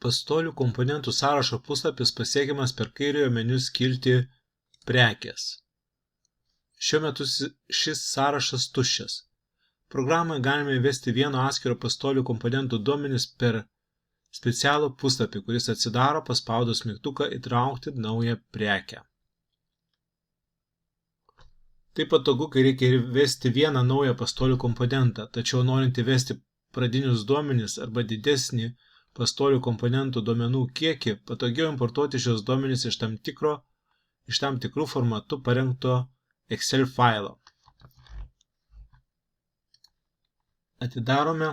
Pastolių komponentų sąrašo puslapis pasiekiamas per kairiojo meniu skiltį Prekės. Šiuo metu šis sąrašas tuščias. Programoje galime įvesti vieno atskiro pastolių komponentų duomenis per specialų puslapį, kuris atsidaro paspaudus mygtuką įtraukti naują prekę. Tai patogu, kai reikia įvesti vieną naują pastolių komponentą, tačiau norint įvesti pradinius duomenis arba didesnį pastolių komponentų duomenų kiekį, patogiau importuoti šios duomenis iš tam tikrų formatų parengto Excel failo. Atidarome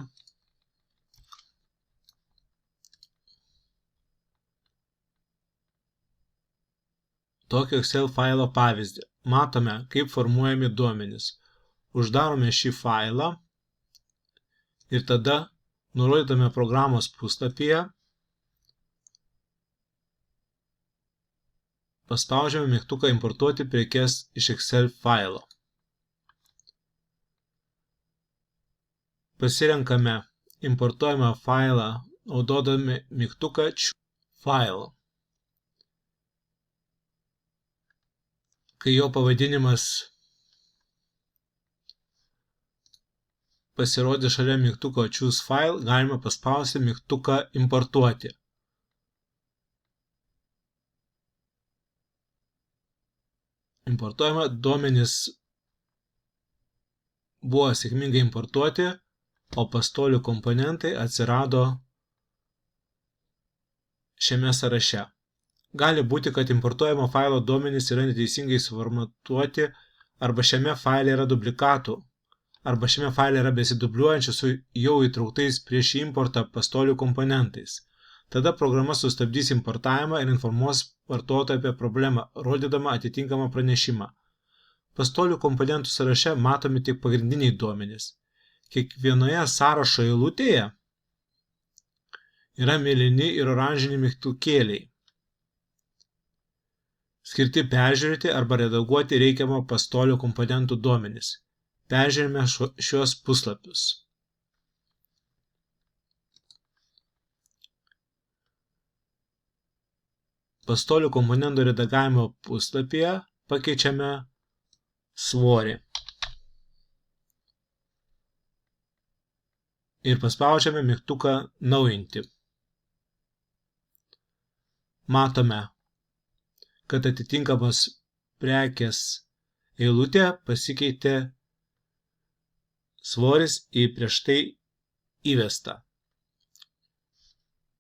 tokio Excel failo pavyzdį. Matome, kaip formuojami duomenys. Uždarome šį failą ir tada nurodydami programos puslapyje paspaudžiame mygtuką importuoti prekes iš Excel failo. Pasirenkame importuojamą failą naudodami mygtuką File. Kai jo pavadinimas pasirodys šalia mygtuko Choose File, galime paspausti mygtuką Importuoti. Importuojama duomenys buvo sėkmingai importuoti, o pastolių komponentai atsirado šiame sąraše. Gali būti, kad importuojamo failo duomenys yra neteisingai suformatuoti, arba šiame faile yra dublikatų, arba šiame faile yra besidubliuojančių su jau įtrauktais prieš importą pastolių komponentais. Tada programa sustabdys importavimą ir informuos vartotoją apie problemą, rodydama atitinkamą pranešimą. Pastolių komponentų sąraše matomi tik pagrindiniai duomenys. Kiekvienoje sąrašo eilutėje yra mėlyni ir oranžiniai mygtukėliai, skirti peržiūrėti arba redaguoti reikiamo pastolių komponentų duomenis. Peržiūrime šiuos puslapius. Pastolių komponentų redagavimo puslapyje pakeičiame svorį ir paspaudžiame mygtuką Naujinti. Matome, kad atitinkamos prekės eilutė pasikeitė svoris į prieš tai įvestą.